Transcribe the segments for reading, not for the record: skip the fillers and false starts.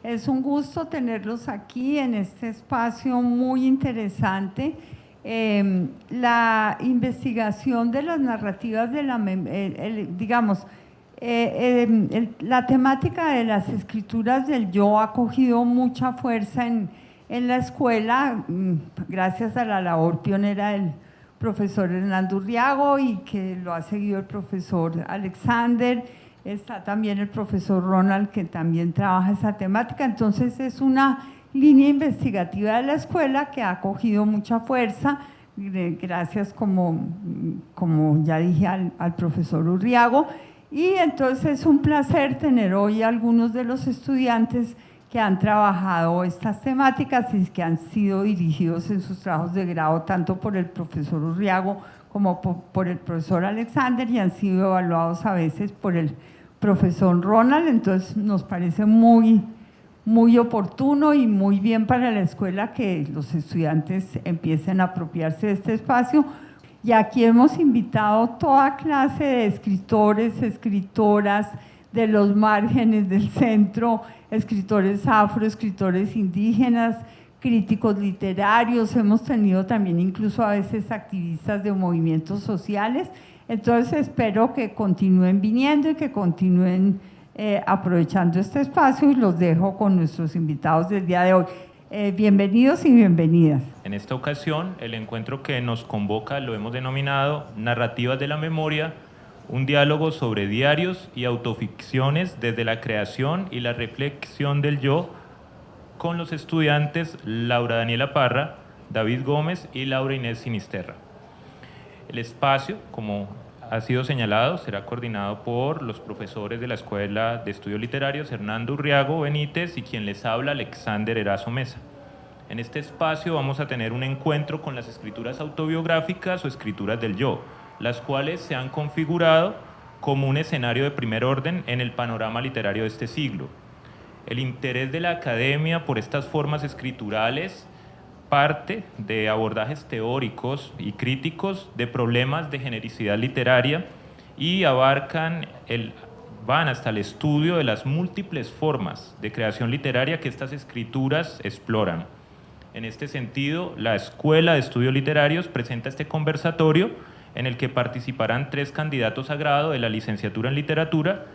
Es un gusto tenerlos aquí en este espacio muy interesante. La investigación de las narrativas de la, la temática de las escrituras del yo ha cogido mucha fuerza en la escuela, gracias a la labor pionera del profesor Hernando Urriago y que lo ha seguido el profesor Alexander. Está también el profesor Ronald, que también trabaja esa temática. Entonces es una línea investigativa de la escuela que ha cogido mucha fuerza, gracias, como ya dije, al profesor Urriago. Y entonces es un placer tener hoy a algunos de los estudiantes que han trabajado estas temáticas y que han sido dirigidos en sus trabajos de grado tanto por el profesor Urriago como por el profesor Alexander, y han sido evaluados a veces por el profesor Ronald. Entonces nos parece muy oportuno y muy bien para la escuela que los estudiantes empiecen a apropiarse de este espacio. Y aquí hemos invitado toda clase de escritores, escritoras de los márgenes del centro, escritores afro, escritores indígenas, críticos literarios, hemos tenido también incluso a veces activistas de movimientos sociales. Entonces espero que continúen viniendo y que continúen aprovechando este espacio, y los dejo con nuestros invitados del día de hoy. Bienvenidos y bienvenidas. En esta ocasión, el encuentro que nos convoca lo hemos denominado Narrativas de la Memoria, un diálogo sobre diarios y autoficciones desde la creación y la reflexión del yo, con los estudiantes Laura Daniela Parra, David Gómez y Laura Inés Sinisterra. El espacio, como ha sido señalado, será coordinado por los profesores de la Escuela de Estudios Literarios Hernando Urriago Benítez y quien les habla, Alexander Erazo Mesa. En este espacio vamos a tener un encuentro con las escrituras autobiográficas o escrituras del yo, las cuales se han configurado como un escenario de primer orden en el panorama literario de este siglo. El interés de la academia por estas formas escriturales parte de abordajes teóricos y críticos de problemas de genericidad literaria y van hasta el estudio de las múltiples formas de creación literaria que estas escrituras exploran. En este sentido, la Escuela de Estudios Literarios presenta este conversatorio en el que participarán 3 candidatos a grado de la licenciatura en literatura,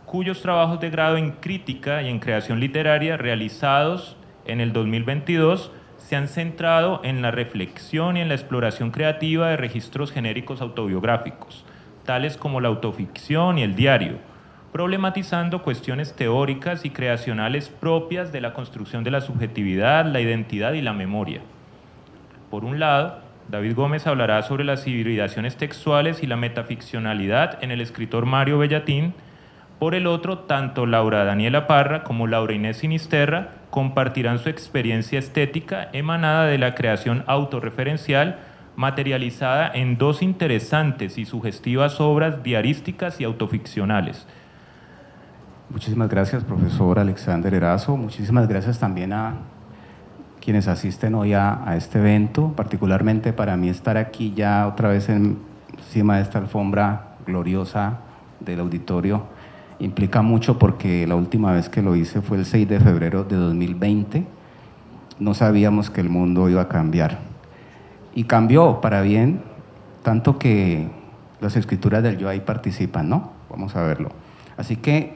cuyos trabajos de grado en crítica y en creación literaria realizados en el 2022 se han centrado en la reflexión y en la exploración creativa de registros genéricos autobiográficos, tales como la autoficción y el diario, problematizando cuestiones teóricas y creacionales propias de la construcción de la subjetividad, la identidad y la memoria. Por un lado, David Gómez hablará sobre las hibridaciones textuales y la metaficcionalidad en el escritor Mario Bellatín. Por el otro, tanto Laura Daniela Parra como Laura Inés Sinisterra compartirán su experiencia estética emanada de la creación autorreferencial, materializada en 2 interesantes y sugestivas obras diarísticas y autoficcionales. Muchísimas gracias, profesor Alexander Erazo. Muchísimas gracias también a quienes asisten hoy a este evento. Particularmente para mí estar aquí ya otra vez encima de esta alfombra gloriosa del auditorio implica mucho, porque la última vez que lo hice fue el 6 de febrero de 2020. No sabíamos que el mundo iba a cambiar. Y cambió para bien, tanto que las escrituras del yo ahí participan, ¿no? Vamos a verlo. Así que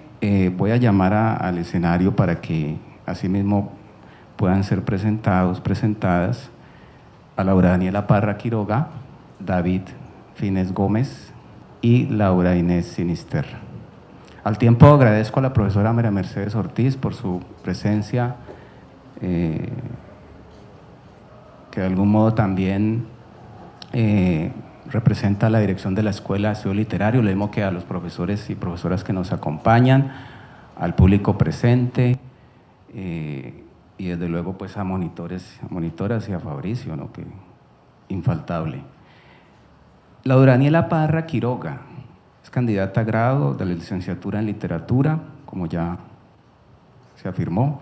voy a llamar al escenario para que asimismo puedan ser presentadas a Laura Daniela Parra Quiroga, David Fines Gómez y Laura Inés Sinisterra. Al tiempo agradezco a la profesora María Mercedes Ortiz por su presencia, que de algún modo también representa la dirección de la Escuela de Estudio Literario, lo mismo que a los profesores y profesoras que nos acompañan, al público presente, y desde luego pues a monitoras y a Fabricio, ¿no? Que infaltable. Laura Daniela Parra Quiroga es candidata a grado de la licenciatura en literatura, como ya se afirmó.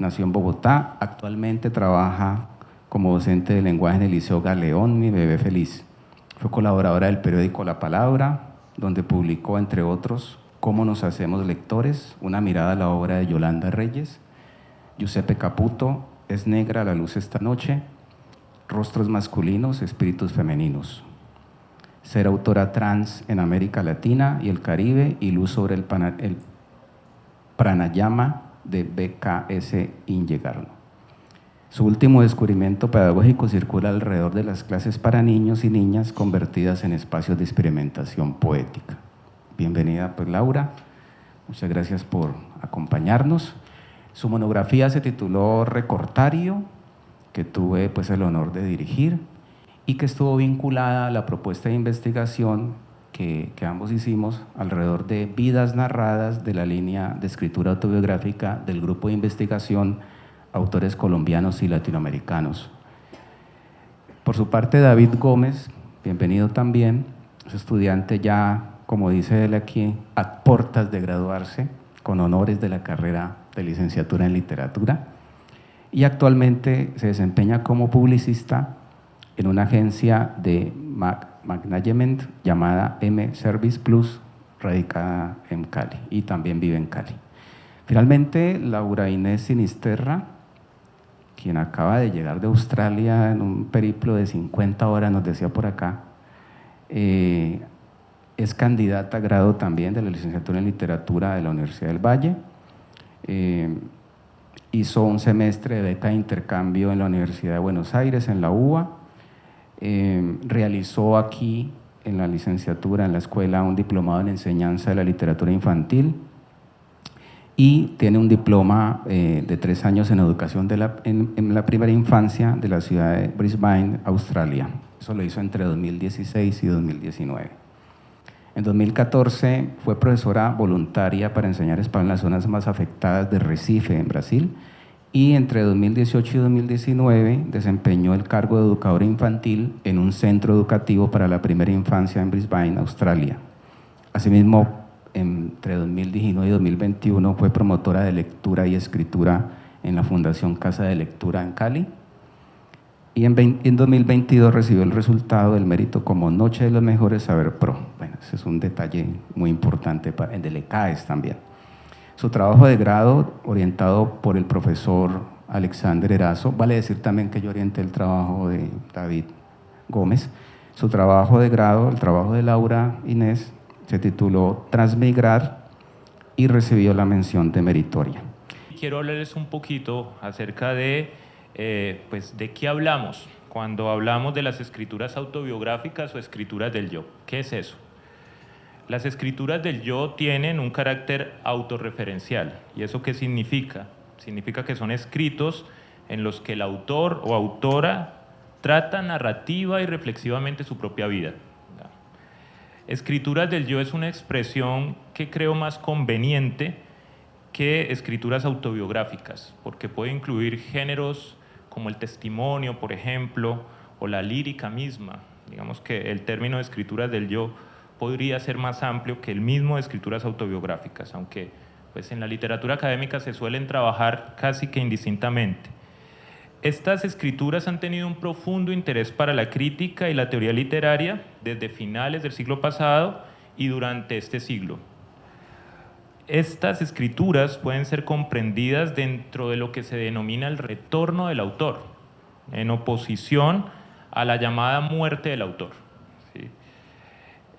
Nació en Bogotá, actualmente trabaja como docente de lenguaje en el Liceo Galeón, Mi Bebé Feliz. Fue colaboradora del periódico La Palabra, donde publicó, entre otros, Cómo nos hacemos lectores, una mirada a la obra de Yolanda Reyes. Giuseppe Caputo, Es negra la luz esta noche, Rostros masculinos, espíritus femeninos. Ser autora trans en América Latina y el Caribe y luz sobre el pranayama de B.K.S. Ingegarno. Su último descubrimiento pedagógico circula alrededor de las clases para niños y niñas convertidas en espacios de experimentación poética. Bienvenida, pues, Laura. Muchas gracias por acompañarnos. Su monografía se tituló Recortario, que tuve, pues, el honor de dirigir y que estuvo vinculada a la propuesta de investigación que ambos hicimos alrededor de vidas narradas de la línea de escritura autobiográfica del grupo de investigación Autores Colombianos y Latinoamericanos. Por su parte, David Gómez, bienvenido también, es estudiante ya, como dice él aquí, a puertas de graduarse, con honores de la carrera de licenciatura en literatura, y actualmente se desempeña como publicista en una agencia de management llamada M Service Plus, radicada en Cali, y también vive en Cali. Finalmente, Laura Inés Sinisterra, quien acaba de llegar de Australia en un periplo de 50 horas, nos decía por acá, es candidata a grado también de la licenciatura en literatura de la Universidad del Valle. Hizo un semestre de beca de intercambio en la Universidad de Buenos Aires, en la UBA. Realizó aquí, en la licenciatura, en la escuela, un diplomado en enseñanza de la literatura infantil y tiene un diploma de 3 años en educación en la primera infancia de la ciudad de Brisbane, Australia. Eso lo hizo entre 2016 y 2019. En 2014 fue profesora voluntaria para enseñar español en las zonas más afectadas de Recife, en Brasil, y entre 2018 y 2019 desempeñó el cargo de educadora infantil en un centro educativo para la primera infancia en Brisbane, Australia. Asimismo, entre 2019 y 2021 fue promotora de lectura y escritura en la Fundación Casa de Lectura en Cali, y en 2022 recibió el resultado del mérito como Noche de los Mejores Saber Pro. Bueno, ese es un detalle muy importante en el ECAES también. Su trabajo de grado, orientado por el profesor Alexander Erazo, vale decir también que yo orienté el trabajo de David Gómez. Su trabajo de grado, el trabajo de Laura Inés, se tituló Transmigrar y recibió la mención de meritoria. Quiero hablarles un poquito acerca de, pues, de qué hablamos cuando hablamos de las escrituras autobiográficas o escrituras del yo. ¿Qué es eso? Las escrituras del yo tienen un carácter autorreferencial. ¿Y eso qué significa? Significa que son escritos en los que el autor o autora trata narrativa y reflexivamente su propia vida. Escrituras del yo es una expresión que creo más conveniente que escrituras autobiográficas, porque puede incluir géneros como el testimonio, por ejemplo, o la lírica misma. Digamos que el término de escrituras del yo podría ser más amplio que el mismo de escrituras autobiográficas, aunque, pues, en la literatura académica se suelen trabajar casi que indistintamente. Estas escrituras han tenido un profundo interés para la crítica y la teoría literaria desde finales del siglo pasado y durante este siglo. Estas escrituras pueden ser comprendidas dentro de lo que se denomina el retorno del autor, en oposición a la llamada muerte del autor. ¿Sí?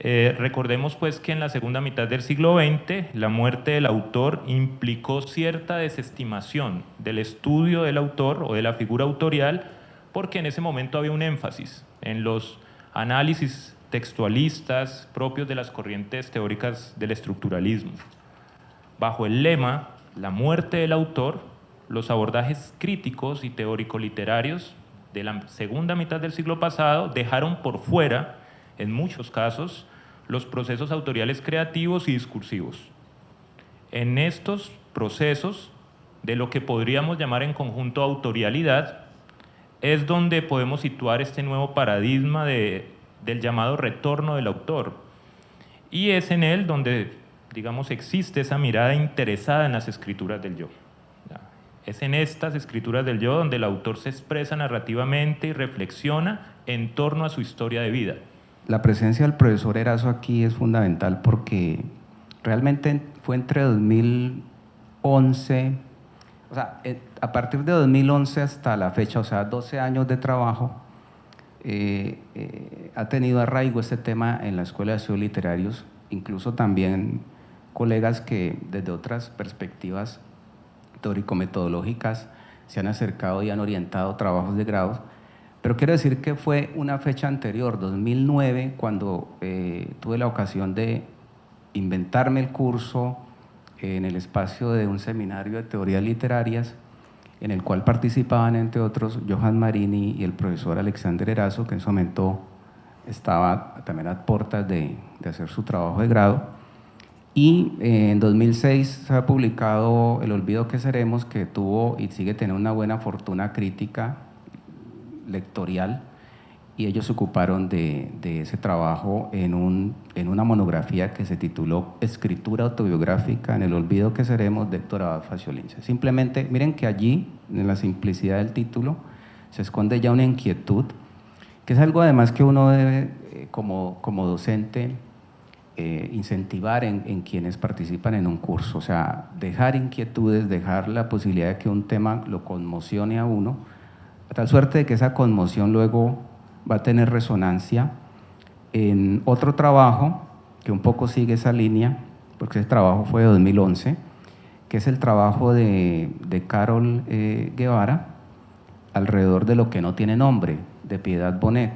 Recordemos, pues, que en la segunda mitad del siglo XX la muerte del autor implicó cierta desestimación del estudio del autor o de la figura autorial, porque en ese momento había un énfasis en los análisis textualistas propios de las corrientes teóricas del estructuralismo. Bajo el lema La muerte del autor, los abordajes críticos y teórico-literarios de la segunda mitad del siglo pasado dejaron por fuera, en muchos casos, los procesos autoriales creativos y discursivos. En estos procesos, de lo que podríamos llamar en conjunto autorialidad, es donde podemos situar este nuevo paradigma del llamado retorno del autor. Y es en él donde, digamos, existe esa mirada interesada en las escrituras del yo. Es en estas escrituras del yo donde el autor se expresa narrativamente y reflexiona en torno a su historia de vida. La presencia del profesor Erazo aquí es fundamental porque realmente fue entre 2011 o sea, a partir de 2011 hasta la fecha, o sea, 12 años de trabajo, ha tenido arraigo este tema en la Escuela de Estudios Literarios, incluso también colegas que desde otras perspectivas teórico-metodológicas se han acercado y han orientado trabajos de grado. Pero quiero decir que fue una fecha anterior, 2009, cuando tuve la ocasión de inventarme el curso en el espacio de un seminario de teorías literarias, en el cual participaban, entre otros, Johan Marini y el profesor Alexander Erazo, que en ese momento estaba también a puertas de hacer su trabajo de grado. Y en 2006 se ha publicado El olvido que seremos, que tuvo y sigue teniendo una buena fortuna crítica lectorial, y ellos se ocuparon de ese trabajo en una monografía que se tituló Escritura autobiográfica en el olvido que seremos, de Héctor Abad Faciolince. Simplemente, miren que allí, en la simplicidad del título, se esconde ya una inquietud, que es algo además que uno debe, como docente, incentivar en quienes participan en un curso, o sea, dejar inquietudes, dejar la posibilidad de que un tema lo conmocione a uno, a tal suerte de que esa conmoción luego va a tener resonancia en otro trabajo que un poco sigue esa línea, porque ese trabajo fue de 2011, que es el trabajo de Carol Guevara, Alrededor de lo que no tiene nombre, de Piedad Bonet,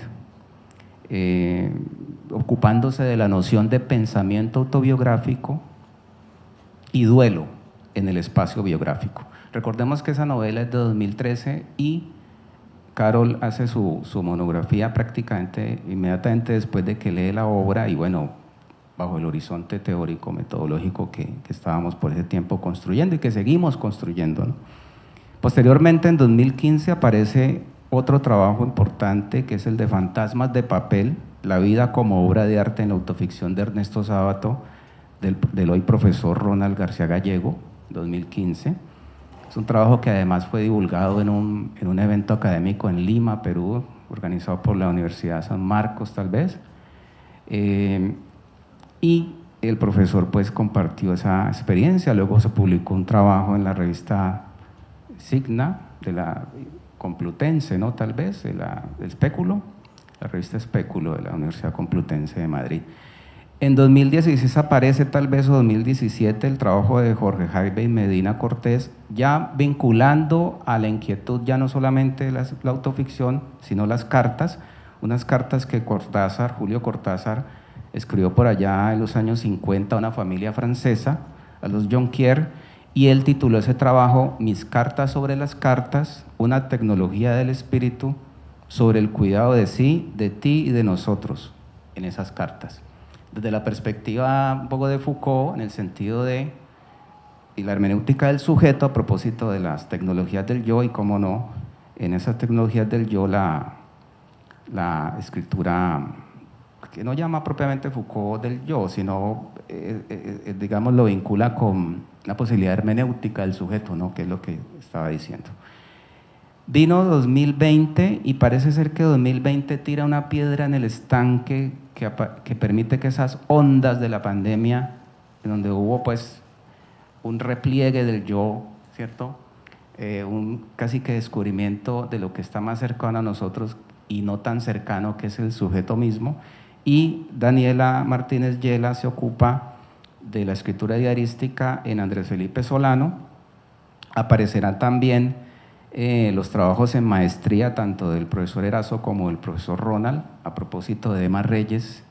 ocupándose de la noción de pensamiento autobiográfico y duelo en el espacio biográfico. Recordemos que esa novela es de 2013 y Carol hace su monografía prácticamente inmediatamente después de que lee la obra, y bueno, bajo el horizonte teórico, metodológico que estábamos por ese tiempo construyendo y que seguimos construyendo, ¿no? Posteriormente, en 2015, aparece otro trabajo importante, que es el de Fantasmas de papel, la vida como obra de arte en la autoficción de Ernesto Sábato, del hoy profesor Ronald García Gallego, 2015. Es un trabajo que además fue divulgado en un evento académico en Lima, Perú, organizado por la Universidad San Marcos, tal vez. Y el profesor pues compartió esa experiencia. Luego se publicó un trabajo en la revista Signa, de la Complutense, ¿no? Tal vez, el Espéculo, la revista Espéculo de la Universidad Complutense de Madrid. En 2016 aparece, tal vez, o 2017, el trabajo de Jorge Jaime y Medina Cortés, ya vinculando a la inquietud ya no solamente la autoficción, sino las cartas, unas cartas que Julio Cortázar, escribió por allá en los años 50 a una familia francesa, a los Jonquière, y él tituló ese trabajo Mis cartas sobre las cartas, una tecnología del espíritu sobre el cuidado de sí, de ti y de nosotros en esas cartas. Desde la perspectiva un poco de Foucault, en el sentido de y la hermenéutica del sujeto, a propósito de las tecnologías del yo, y cómo no, en esas tecnologías del yo la escritura, que no llama propiamente Foucault del yo, sino, digamos, lo vincula con la posibilidad hermenéutica del sujeto, ¿no? Que es lo que estaba diciendo. Vino 2020 y parece ser que 2020 tira una piedra en el estanque que permite que esas ondas de la pandemia, en donde hubo pues un repliegue del yo, ¿cierto? Un casi que descubrimiento de lo que está más cercano a nosotros y no tan cercano, que es el sujeto mismo. Y Daniela Martínez Yela se ocupa de la escritura diarística en Andrés Felipe Solano. Aparecerán también los trabajos en maestría tanto del profesor Erazo como del profesor Ronald, a propósito de Emma Reyes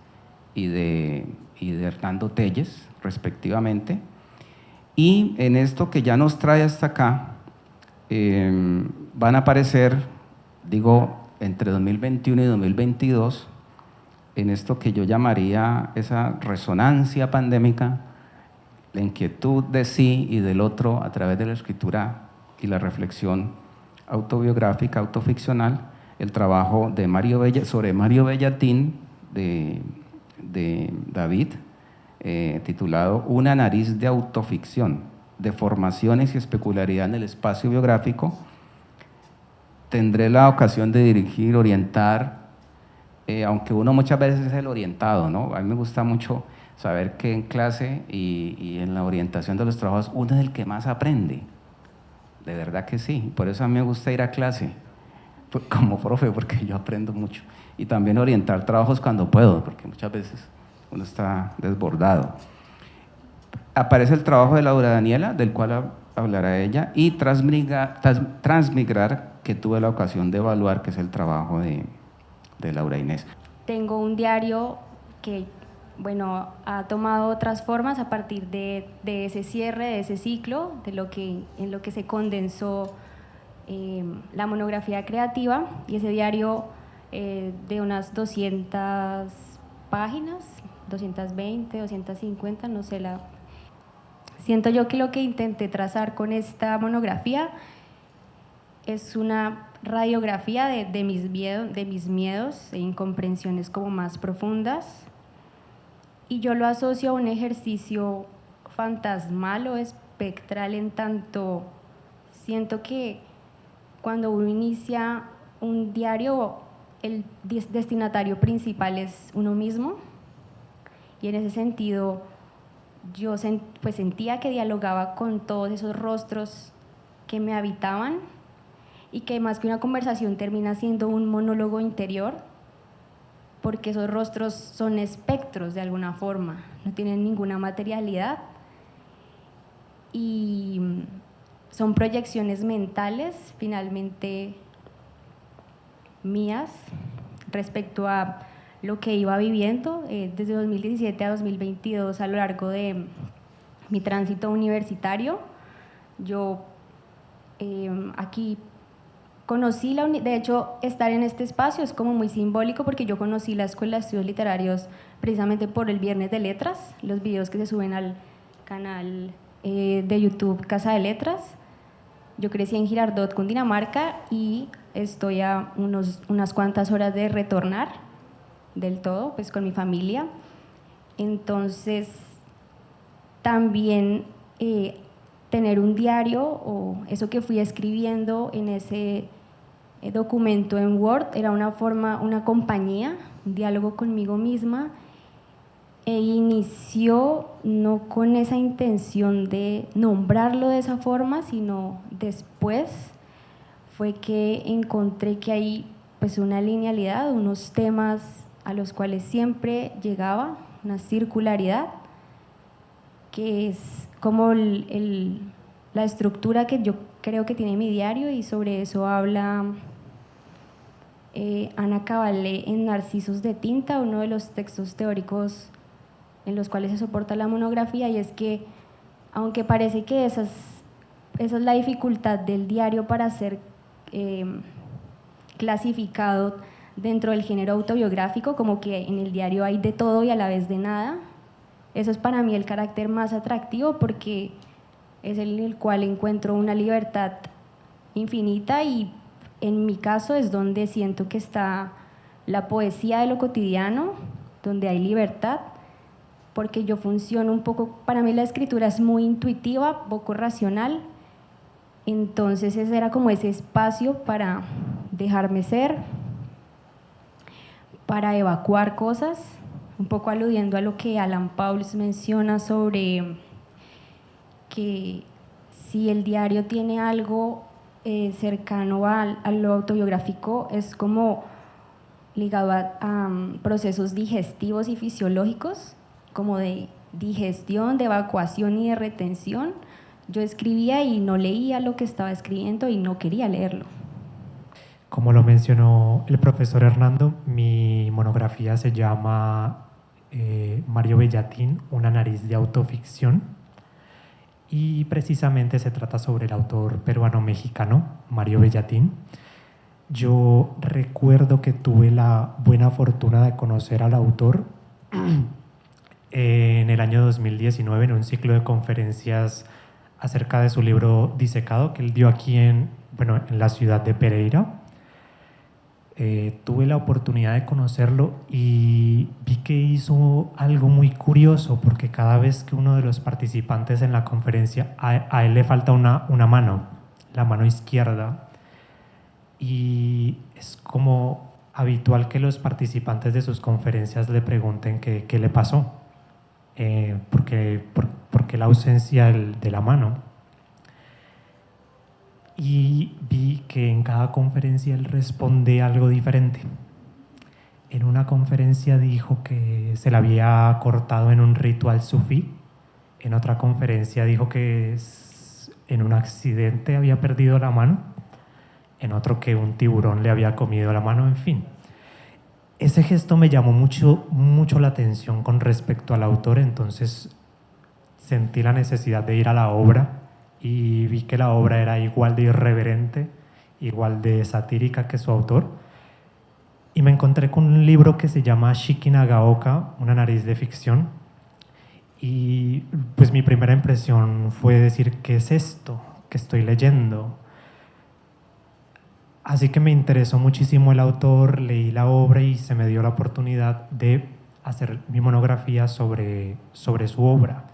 y de Hernando Telles, respectivamente. Y en esto que ya nos trae hasta acá, van a aparecer, digo, entre 2021 y 2022, en esto que yo llamaría esa resonancia pandémica, la inquietud de sí y del otro a través de la escritura y la reflexión autobiográfica, autoficcional, el trabajo de sobre Mario Bellatín, de David, titulado Una nariz de autoficción, deformaciones y especularidad en el espacio biográfico. Tendré la ocasión de dirigir, orientar, aunque uno muchas veces es el orientado, ¿no? A mí me gusta mucho saber que en clase y en la orientación de los trabajos uno es el que más aprende. de verdad que sí. Por eso a mí me gusta ir a clase, como profe, porque yo aprendo mucho. Y también orientar trabajos cuando puedo, porque muchas veces uno está desbordado. Aparece el trabajo de Laura Daniela, del cual hablará ella, y Transmigrar, que tuve la ocasión de evaluar, que es el trabajo de Laura Inés. Tengo un diario que, bueno, ha tomado otras formas a partir de ese cierre, de ese ciclo, en lo que se condensó la monografía creativa, y ese diario de unas 200 páginas, 220, 250, no sé, siento yo que lo que intenté trazar con esta monografía es una radiografía de mis miedos e incomprensiones como más profundas, y yo lo asocio a un ejercicio fantasmal o espectral, en tanto siento que cuando uno inicia un diario, el destinatario principal es uno mismo, y en ese sentido yo pues sentía que dialogaba con todos esos rostros que me habitaban, y que más que una conversación termina siendo un monólogo interior, porque esos rostros son espectros de alguna forma, no tienen ninguna materialidad y son proyecciones mentales finalmente mías respecto a lo que iba viviendo desde 2017 a 2022 a lo largo de mi tránsito universitario. Yo aquí conocí de hecho, estar en este espacio es como muy simbólico, porque yo conocí la Escuela de Estudios Literarios precisamente por el Viernes de Letras, los videos que se suben al canal de YouTube Casa de Letras. Yo crecí en Girardot, Cundinamarca, y estoy a unas cuantas horas de retornar del todo, pues con mi familia. Entonces, también tener un diario, o eso que fui escribiendo en ese documento en Word, era una forma, una compañía, un diálogo conmigo misma, e inició no con esa intención de nombrarlo de esa forma, sino después fue que encontré que hay pues una linealidad, unos temas a los cuales siempre llegaba, una circularidad, que es como la estructura que yo creo que tiene mi diario, y sobre eso habla Ana Cavalé en Narcisos de Tinta, uno de los textos teóricos en los cuales se soporta la monografía, y es que aunque parece que esa es la dificultad del diario para ser clasificado dentro del género autobiográfico, como que en el diario hay de todo y a la vez de nada, eso es para mí el carácter más atractivo, porque es en el cual encuentro una libertad infinita, y en mi caso es donde siento que está la poesía de lo cotidiano, donde hay libertad, porque yo funciono un poco, para mí la escritura es muy intuitiva, poco racional, entonces ese era como ese espacio para dejarme ser, para evacuar cosas, un poco aludiendo a lo que Alan Pauls menciona sobre que si el diario tiene algo cercano a lo autobiográfico, es como ligado a procesos digestivos y fisiológicos, como de digestión, de evacuación y de retención. Yo escribía y no leía lo que estaba escribiendo y no quería leerlo. Como lo mencionó el profesor Hernando, mi monografía se llama Mario Bellatín, una nariz de autoficción, y precisamente se trata sobre el autor peruano-mexicano Mario Bellatín. Yo recuerdo que tuve la buena fortuna de conocer al autor en el año 2019 en un ciclo de conferencias acerca de su libro Disecado, que él dio aquí en la ciudad de Pereira. Tuve la oportunidad de conocerlo y vi que hizo algo muy curioso, porque cada vez que uno de los participantes en la conferencia, a él le falta una mano, la mano izquierda, y es como habitual que los participantes de sus conferencias le pregunten qué le pasó, por qué la ausencia de la mano. y vi que en cada conferencia él responde algo diferente. En una conferencia dijo que se la había cortado en un ritual sufí, en otra conferencia dijo que en un accidente había perdido la mano, en otro que un tiburón le había comido la mano, en fin. Ese gesto me llamó mucho la atención con respecto al autor, entonces sentí la necesidad de ir a la obra y vi que la obra era igual de irreverente, igual de satírica que su autor. Y me encontré con un libro que se llama Shiki Nagaoka, una nariz de ficción. Y pues mi primera impresión fue decir, ¿qué es esto que estoy leyendo? Así que me interesó muchísimo el autor, leí la obra y se me dio la oportunidad de hacer mi monografía sobre su obra.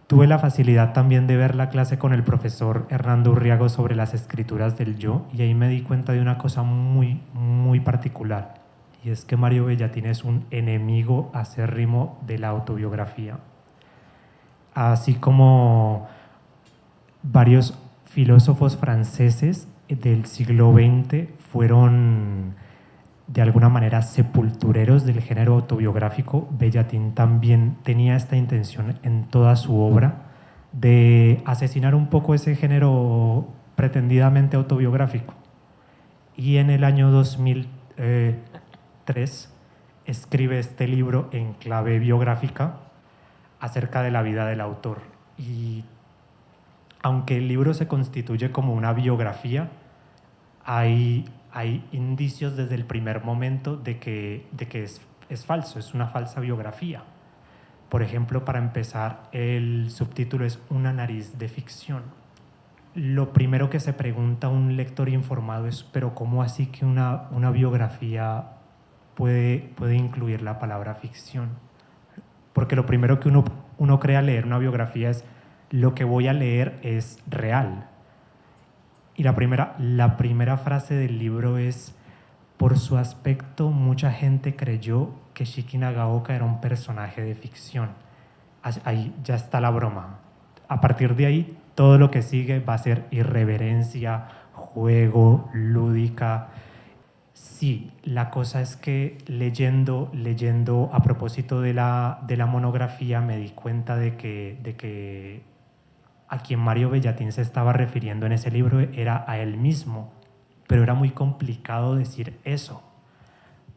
Tuve la facilidad también de ver la clase con el profesor Hernando Urriago sobre las escrituras del yo, y ahí me di cuenta de una cosa muy particular, y es que Mario Bellatín es un enemigo acérrimo de la autobiografía. Así como varios filósofos franceses del siglo XX fueron de alguna manera sepultureros del género autobiográfico, Bellatín también tenía esta intención en toda su obra de asesinar un poco ese género pretendidamente autobiográfico. Y en el año 2003 escribe este libro en clave biográfica acerca de la vida del autor. Y aunque el libro se constituye como una biografía, hay indicios desde el primer momento de que es falso, es una falsa biografía. Por ejemplo, para empezar, el subtítulo es Una nariz de ficción. Lo primero que se pregunta un lector informado es, ¿pero cómo así que una biografía puede incluir la palabra ficción? Porque lo primero que uno cree al leer una biografía es, lo que voy a leer es real. Y la primera frase del libro es, por su aspecto mucha gente creyó que Shiki Nagaoka era un personaje de ficción. Ahí ya está la broma. A partir de ahí, todo lo que sigue va a ser irreverencia, juego, lúdica. Sí, la cosa es que leyendo a propósito de la monografía me di cuenta de que a quien Mario Bellatín se estaba refiriendo en ese libro era a él mismo, pero era muy complicado decir eso,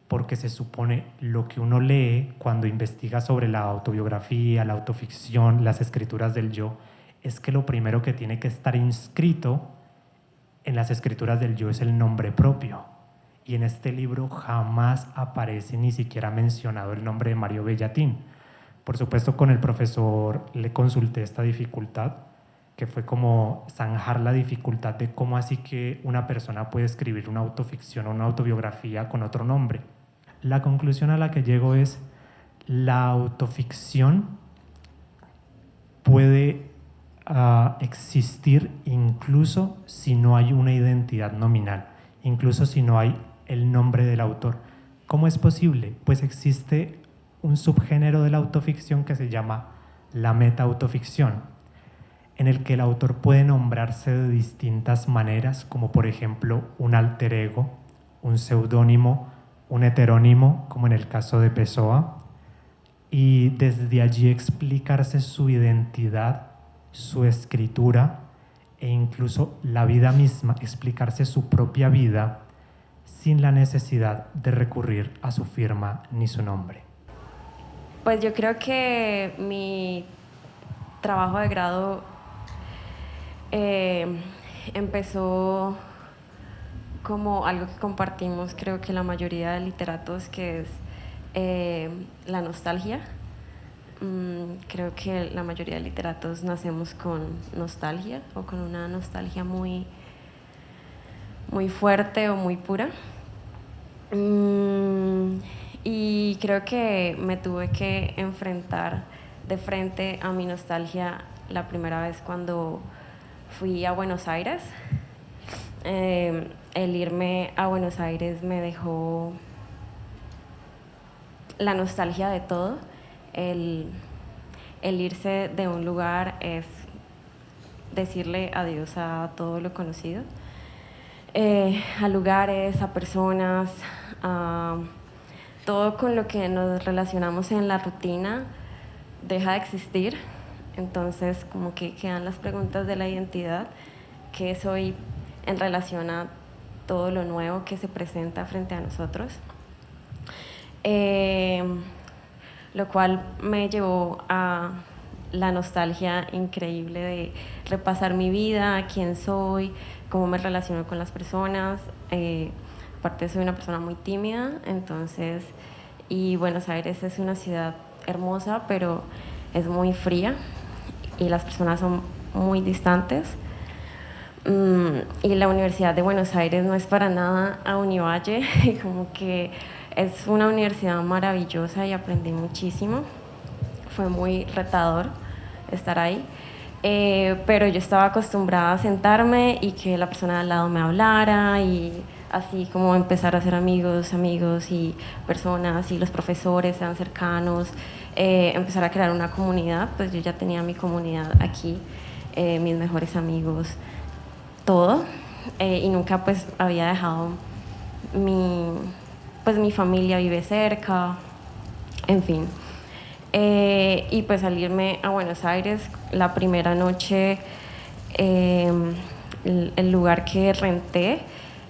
porque se supone lo que uno lee cuando investiga sobre la autobiografía, la autoficción, las escrituras del yo, es que lo primero que tiene que estar inscrito en las escrituras del yo es el nombre propio. Y en este libro jamás aparece ni siquiera mencionado el nombre de Mario Bellatín. Por supuesto, con el profesor le consulté esta dificultad, que fue como zanjar la dificultad de cómo así que una persona puede escribir una autoficción o una autobiografía con otro nombre. La conclusión a la que llego es, la autoficción puede existir incluso si no hay una identidad nominal, incluso si no hay el nombre del autor. ¿Cómo es posible? Pues existe un subgénero de la autoficción que se llama la meta-autoficción, en el que el autor puede nombrarse de distintas maneras, como por ejemplo un alter ego, un seudónimo, un heterónimo, como en el caso de Pessoa, y desde allí explicarse su identidad, su escritura e incluso la vida misma, explicarse su propia vida sin la necesidad de recurrir a su firma ni su nombre. Pues yo creo que mi trabajo de grado empezó como algo que compartimos, creo que la mayoría de literatos, que es la nostalgia. Creo que la mayoría de literatos nacemos con nostalgia o con una nostalgia muy fuerte o muy pura. Y creo que me tuve que enfrentar de frente a mi nostalgia la primera vez cuando fui a Buenos Aires. El irme a Buenos Aires me dejó la nostalgia de todo. El irse de un lugar es decirle adiós a todo lo conocido, a lugares, a personas, a todo con lo que nos relacionamos en la rutina deja de existir. Entonces como que quedan las preguntas de la identidad, qué soy en relación a todo lo nuevo que se presenta frente a nosotros, lo cual me llevó a la nostalgia increíble de repasar mi vida, quién soy, cómo me relaciono con las personas. Aparte soy una persona muy tímida, entonces, y Buenos Aires es una ciudad hermosa, pero es muy fría y las personas son muy distantes. Y la Universidad de Buenos Aires no es para nada a Univalle, como que es una universidad maravillosa y aprendí muchísimo. Fue muy retador estar ahí, pero yo estaba acostumbrada a sentarme y que la persona de al lado me hablara y así como empezar a hacer amigos y personas y los profesores sean cercanos, empezar a crear una comunidad. Pues yo ya tenía mi comunidad aquí, mis mejores amigos, todo, y nunca pues había dejado mi familia vive cerca, en fin. Y pues salirme a Buenos Aires, la primera noche, el lugar que renté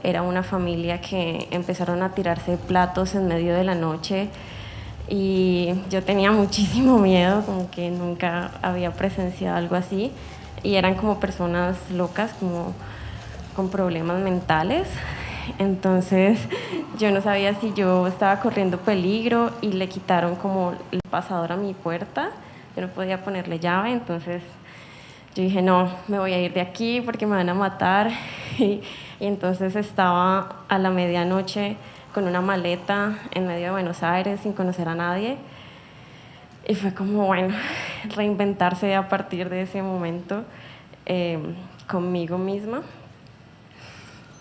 era una familia que empezaron a tirarse platos en medio de la noche y yo tenía muchísimo miedo, como que nunca había presenciado algo así, y eran como personas locas, como con problemas mentales. Entonces yo no sabía si yo estaba corriendo peligro y le quitaron como el pasador a mi puerta, yo no podía ponerle llave, entonces yo dije no, me voy a ir de aquí porque me van a matar. Y entonces estaba a la medianoche con una maleta en medio de Buenos Aires sin conocer a nadie y fue como bueno, reinventarse a partir de ese momento conmigo misma.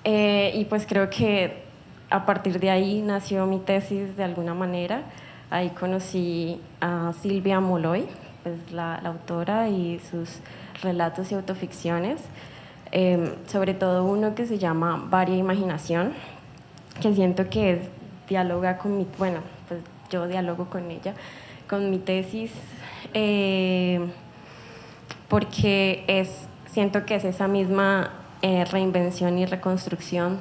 Y pues creo que a partir de ahí nació mi tesis de alguna manera. Ahí conocí a Silvia Molloy, pues la autora, y sus relatos y autoficciones, sobre todo uno que se llama Varia Imaginación, que siento que dialoga con mi, bueno, pues yo dialogo con ella, con mi tesis, porque siento que es esa misma reinvención y reconstrucción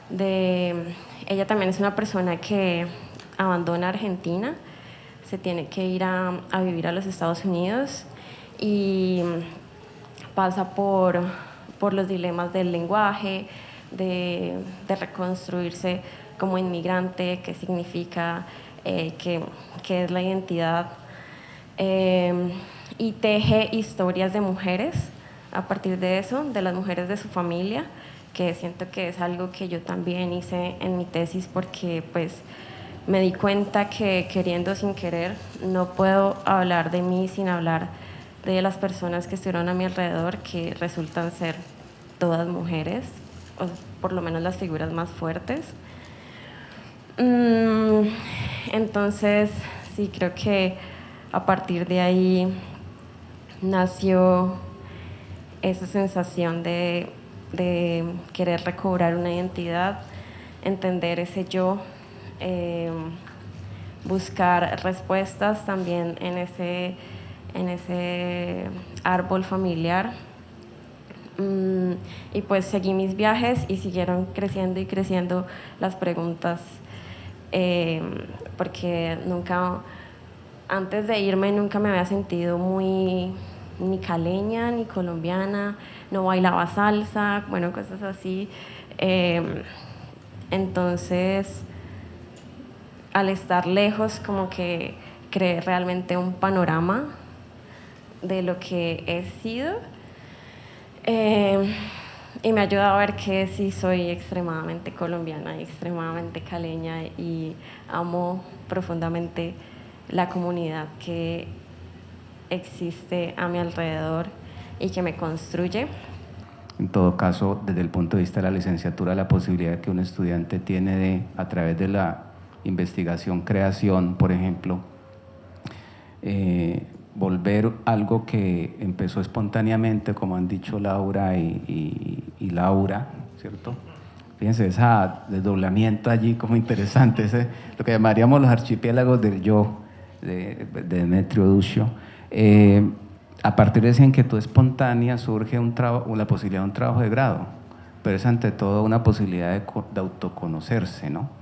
ella también es una persona que abandona Argentina, se tiene que ir a vivir a los Estados Unidos y pasa por los dilemas del lenguaje, de reconstruirse como inmigrante, qué significa, qué es la identidad, y teje historias de mujeres a partir de eso, de las mujeres de su familia, que siento que es algo que yo también hice en mi tesis porque pues me di cuenta que queriendo sin querer no puedo hablar de mí sin hablar de las personas que estuvieron a mi alrededor, que resultan ser todas mujeres, o por lo menos las figuras más fuertes. Entonces sí, creo que a partir de ahí nació esa sensación de querer recobrar una identidad, entender ese yo, buscar respuestas también en ese árbol familiar. Y pues seguí mis viajes y siguieron creciendo y creciendo las preguntas, porque antes de irme nunca me había sentido ni caleña, ni colombiana, no bailaba salsa, bueno, cosas así. Entonces, al estar lejos, como que creé realmente un panorama de lo que he sido, y me ha ayudado a ver que sí soy extremadamente colombiana y extremadamente caleña y amo profundamente la comunidad que existe a mi alrededor y que me construye. En todo caso, desde el punto de vista de la licenciatura, la posibilidad que un estudiante tiene de, a través de la investigación, creación, por ejemplo, volver volver algo que empezó espontáneamente, como han dicho Laura y Laura, ¿cierto? Fíjense, ese desdoblamiento allí como interesante, lo que llamaríamos los archipiélagos del yo, de Demetrio Duccio. A partir de esa inquietud espontánea surge la posibilidad de un trabajo de grado, pero es ante todo una posibilidad de autoconocerse, ¿no?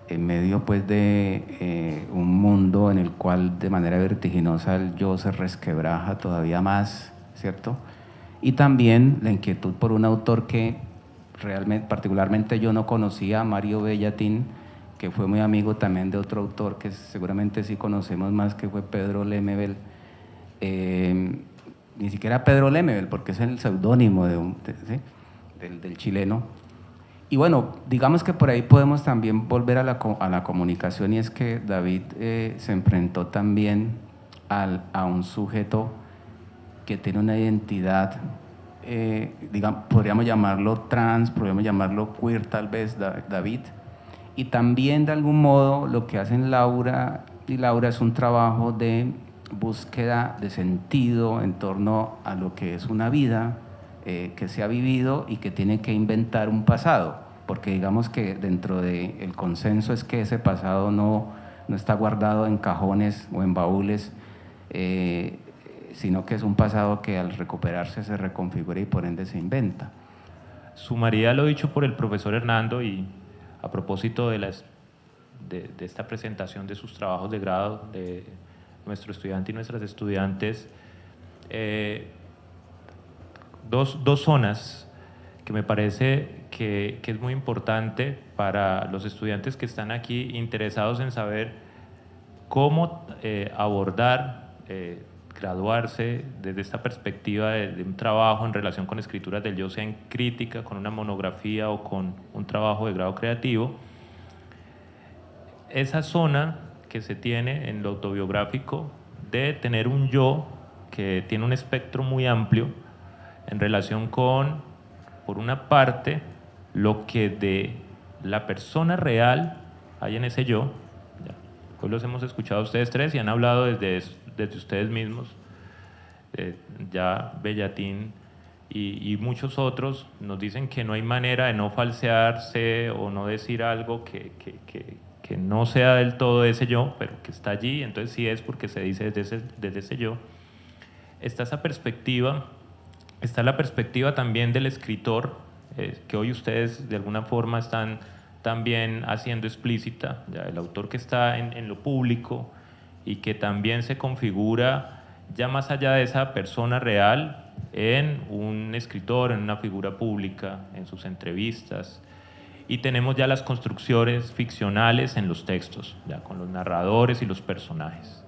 En medio pues de un mundo en el cual de manera vertiginosa el yo se resquebraja todavía más, ¿cierto? Y también la inquietud por un autor que realmente, particularmente yo no conocía, Mario Bellatín, que fue muy amigo también de otro autor que seguramente sí conocemos más, que fue Pedro Lemebel. Ni siquiera Pedro Lemebel, porque es el seudónimo del chileno. Y bueno, digamos que por ahí podemos también volver a la comunicación, y es que David se enfrentó también a un sujeto que tiene una identidad, podríamos llamarlo trans, podríamos llamarlo queer tal vez, David, y también de algún modo lo que hacen Laura y Laura es un trabajo de búsqueda de sentido en torno a lo que es una vida que se ha vivido y que tiene que inventar un pasado, porque digamos que dentro del consenso es que ese pasado no está guardado en cajones o en baúles, sino que es un pasado que al recuperarse se reconfigura y por ende se inventa. Sumaría lo dicho por el profesor Hernando, y a propósito de esta presentación de sus trabajos de grado de nuestro estudiante y nuestras estudiantes, dos zonas que me parece que es muy importante para los estudiantes que están aquí interesados en saber cómo abordar, graduarse desde esta perspectiva de un trabajo en relación con escrituras del yo, sea en crítica, con una monografía o con un trabajo de grado creativo. Esa zona que se tiene en lo autobiográfico de tener un yo que tiene un espectro muy amplio en relación con, por una parte, lo que de la persona real hay en ese yo. Hoy los hemos escuchado a ustedes tres y han hablado desde ustedes mismos, ya Bellatín y muchos otros nos dicen que no hay manera de no falsearse o no decir algo que no sea del todo ese yo, pero que está allí, entonces sí es porque se dice desde ese yo. Está esa perspectiva, está la perspectiva también del escritor, que hoy ustedes de alguna forma están también haciendo explícita, ya el autor que está en lo público y que también se configura ya más allá de esa persona real en un escritor, en una figura pública, en sus entrevistas. Y tenemos ya las construcciones ficcionales en los textos, ya con los narradores y los personajes.